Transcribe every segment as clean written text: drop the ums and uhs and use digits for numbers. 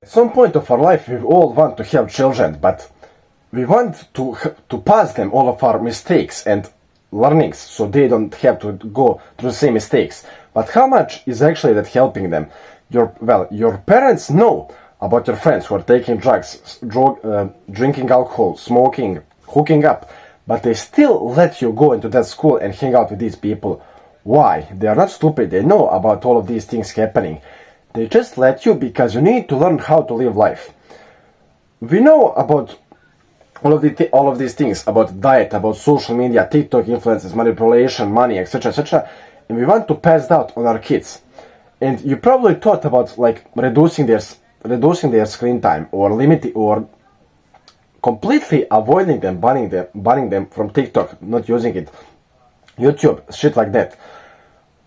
At some point of our life, we all want to have children, but we want to pass them all of our mistakes and learnings, so they don't have to go through the same mistakes. But how much is actually that helping them? Your parents know about your friends who are taking drugs, drinking alcohol, smoking, hooking up, but they still let you go into that school and hang out with these people. Why? They are not stupid. They know about all of these things happening. They just let you because you need to learn how to live life. We know about all of these things, about diet, about social media, TikTok influences, manipulation, money, etc., etc., and we want to pass that on our kids. And you probably thought about like reducing their screen time, or limiting, or completely avoiding them, banning them from TikTok, not using it, YouTube, shit like that.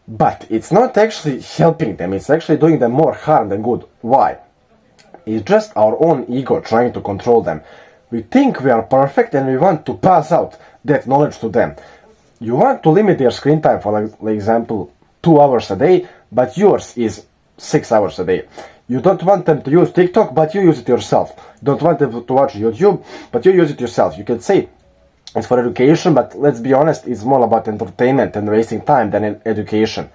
But it's not actually helping them, it's actually doing them more harm than good. Why? It's just our own ego trying to control them. We think we are perfect and we want to pass out that knowledge to them. You want to limit their screen time for example 2 hours a day, but yours is 6 hours a day. You don't want them to use TikTok, but you use it yourself. You don't want them to watch YouTube, but you use it yourself. You can say it's for education, but let's be honest, it's more about entertainment and wasting time than education.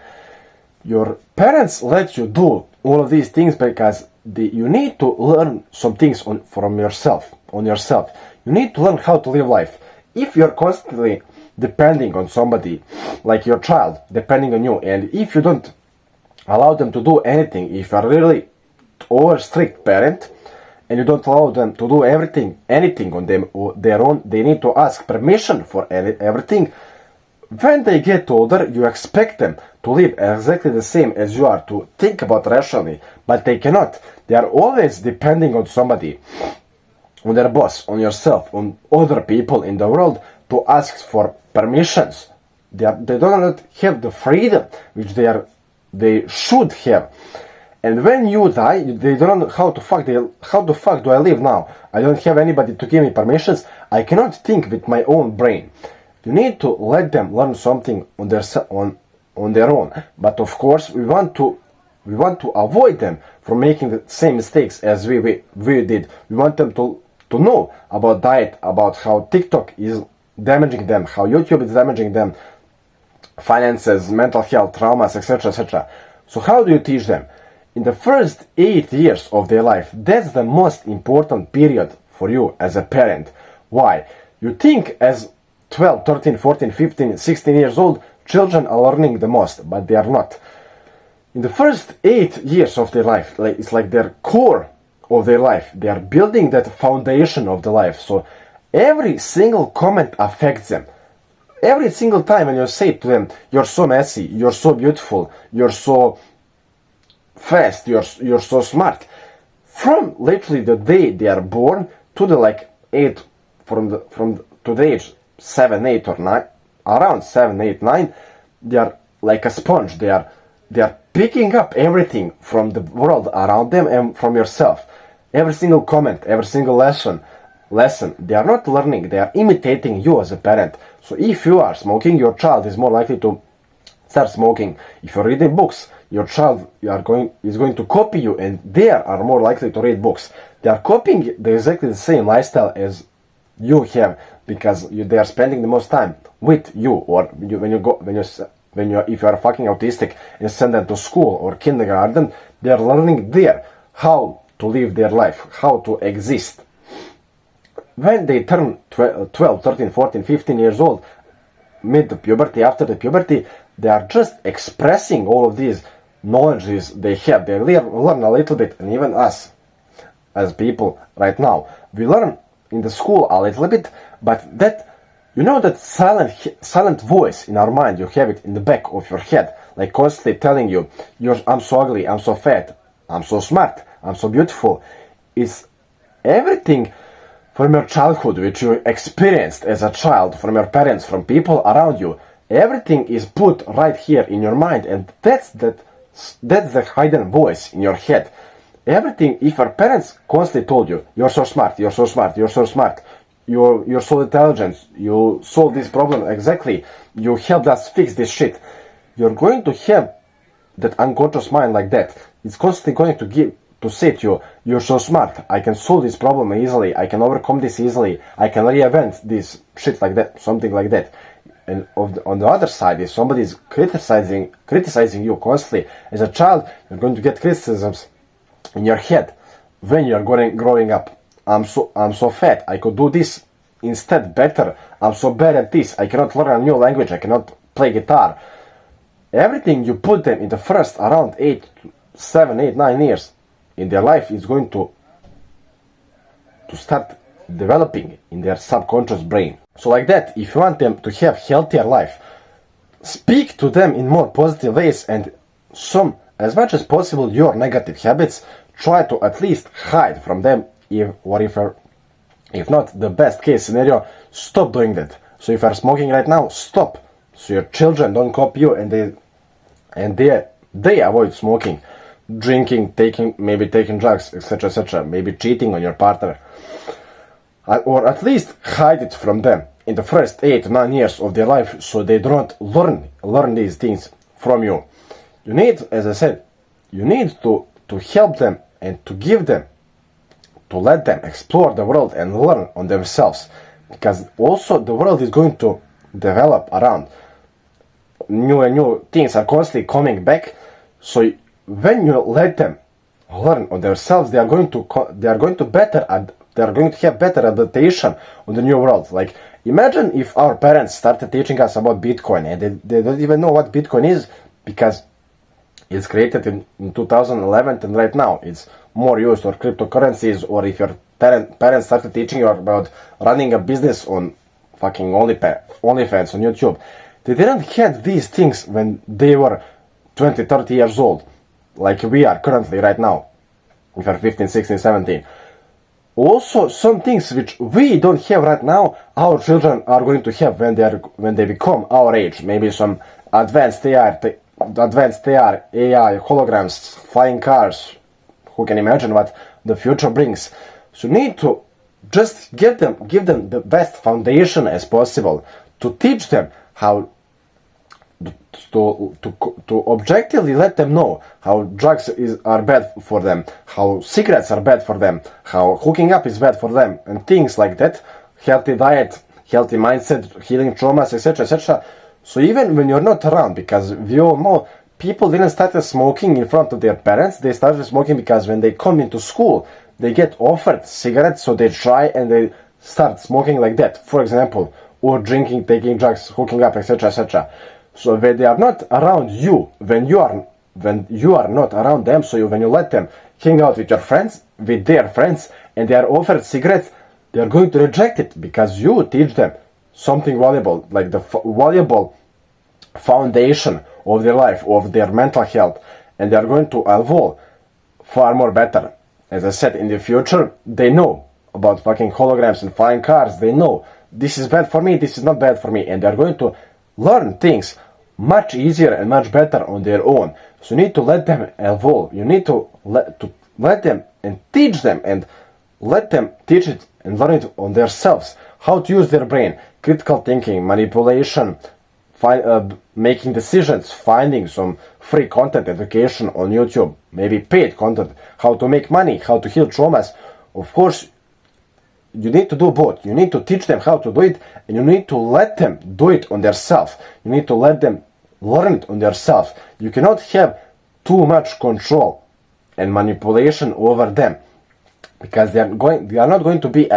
Your parents let you do all of these things because you need to learn some things on yourself. You need to learn how to live life. If you're constantly depending on somebody, like your child, depending on you, and if you don't allow them to do anything, if you're really over strict parent, and you don't allow them to do anything on their own, they need to ask permission for everything. When they get older, you expect them to live exactly the same as you are, to think about rationally, but they cannot. They are always depending on somebody, on their boss, on yourself, on other people in the world to ask for permissions. They do not have the freedom which they should have. And when you die, they don't know how the fuck do I live now? I don't have anybody to give me permissions. I cannot think with my own brain. You need to let them learn something on their own. But of course, we want to avoid them from making the same mistakes as we did. We want them to know about diet, about how TikTok is damaging them, how YouTube is damaging them, finances, mental health, traumas, etc., etc. So how do you teach them? In the first 8 years of their life, that's the most important period for you as a parent. Why? You think as 12, 13, 14, 15, 16 years old, children are learning the most, but they are not. In the first 8 years of their life, it's like their core of their life. They are building that foundation of the life. So every single comment affects them. Every single time when you say to them, you're so messy, you're so beautiful, you're so fast, you're so smart, from literally the day they are born to the to the age 7, 8 or 9, around 7, 8, 9, they are like a sponge. They are picking up everything from the world around them and from yourself. Every single comment, every single lesson, they are not learning, they are imitating you as a parent. So if you are smoking, your child is more likely to start smoking. If you're reading books, your child is going to copy you, and they are more likely to read books. They are copying exactly the same lifestyle as you have, because they are spending the most time with you. Or if you are fucking autistic and send them to school or kindergarten, they are learning there how to live their life, how to exist. When they turn 12, 13, 14, 15 years old, mid the puberty, after the puberty, they are just expressing all of these knowledges they have. They learn a little bit, and even us as people right now, we learn in the school a little bit, but that, you know, that silent voice in our mind, you have it in the back of your head, like constantly telling you, I'm so ugly, I'm so fat, I'm so smart, I'm so beautiful. Is everything from your childhood which you experienced as a child, from your parents, from people around you. Everything is put right here in your mind, and that's the hidden voice in your head. Everything, if your parents constantly told you, you're so smart, you're so smart, you're so smart, you're so intelligent, you solve this problem exactly, you helped us fix this shit, you're going to have that unconscious mind like that. It's constantly going to to sit you. You're so smart. I can solve this problem easily. I can overcome this easily. I can reinvent this shit like that, something like that. And on the other side, if somebody is criticizing you constantly, as a child, you're going to get criticisms in your head when you're growing up. I'm so fat. I could do this instead better. I'm so bad at this. I cannot learn a new language. I cannot play guitar. Everything you put them in the first around 7, 8, 9 years in their life is going to start developing in their subconscious brain. So like that, if you want them to have healthier life, speak to them in more positive ways, and as much as possible, your negative habits, try to at least hide from them, if not the best case scenario, stop doing that. So if you're smoking right now, stop. So your children don't copy you and they avoid smoking, drinking, maybe taking drugs, etc., maybe cheating on your partner. Or at least hide it from them in the first 8 to 9 years of their life, so they don't learn these things from you. You need, as I said, you need to help them and to give them, to let them explore the world and learn on themselves, because also the world is going to develop around. New things are constantly coming back, so when you let them learn on themselves, they are going to have better adaptation on the new world. Like, imagine if our parents started teaching us about Bitcoin and they don't even know what Bitcoin is, because it's created in 2011 and right now it's more used for cryptocurrencies. Or if your parents started teaching you about running a business on fucking OnlyFans on YouTube, they didn't have these things when they were 20, 30 years old, like we are currently right now, if you're 15, 16, 17. Also, some things which we don't have right now, our children are going to have when they become our age. Maybe some advanced AI, holograms, flying cars. Who can imagine what the future brings? So you need to just give them the best foundation as possible, to teach them how to objectively let them know how drugs are bad for them, how cigarettes are bad for them, how hooking up is bad for them, and things like that. Healthy diet, healthy mindset, healing traumas, etc. So even when you're not around, because we all know people didn't start smoking in front of their parents, they started smoking because when they come into school, they get offered cigarettes, so they try and they start smoking like that, for example, or drinking, taking drugs, hooking up, etc. So when they are not around you, when you are not around them, so when you let them hang out with their friends, and they are offered cigarettes, they are going to reject it, because you teach them something valuable, like the valuable foundation of their life, of their mental health, and they are going to evolve far more better. As I said, in the future, they know about fucking holograms and flying cars. They know this is bad for me, this is not bad for me, and they are going to learn things much easier and much better on their own. So you need to let them evolve. You need to let them and teach them, and let them teach it and learn it on themselves, how to use their brain, critical thinking, manipulation, making decisions, finding some free content education on YouTube, maybe paid content, how to make money, how to heal traumas. Of course, you need to do both. You need to teach them how to do it, and you need to let them do it on themselves. You need to let them learn it on themselves. You cannot have too much control and manipulation over them, because they are not going to be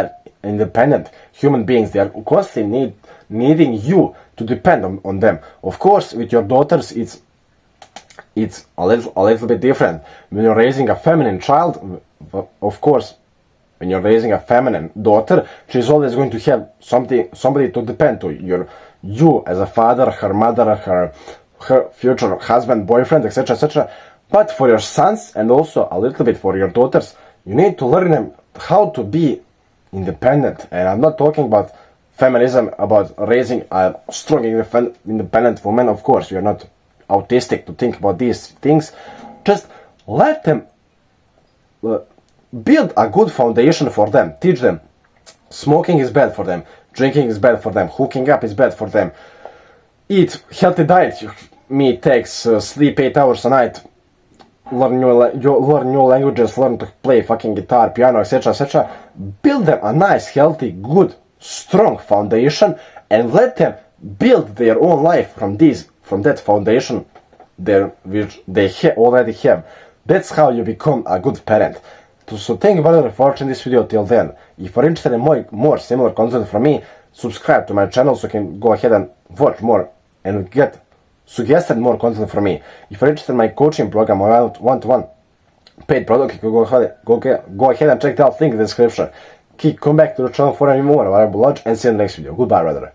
independent human beings. They are constantly needing you to depend on them. Of course, with your daughters, it's a little bit different. When you're raising a feminine child, of course, when you're raising a feminine daughter, she's always going to have somebody to depend to. You as a father, her mother, her future husband, boyfriend, etc. But for your sons, and also a little bit for your daughters, you need to learn them how to be independent. And I'm not talking about feminism, about raising a strong, independent woman. Of course, you're not autistic to think about these things. Just let them build a good foundation for them. Teach them smoking is bad for them, drinking is bad for them, hooking up is bad for them. Eat healthy diet. Me takes sleep 8 hours a night. learn new languages, learn to play fucking guitar, piano, etc., etc. Build them a nice, healthy, good, strong foundation, and let them build their own life from that foundation which they already have. That's how you become a good parent. So thank you very much for watching this video till then. If you're interested in more similar content from me, subscribe to my channel so you can go ahead and watch more and get suggested more content from me. If you're interested in my coaching program or one-to-one paid product, you can go ahead and check that link in the description. Come back to the channel for any more valuable knowledge and see you in the next video. Goodbye, brother.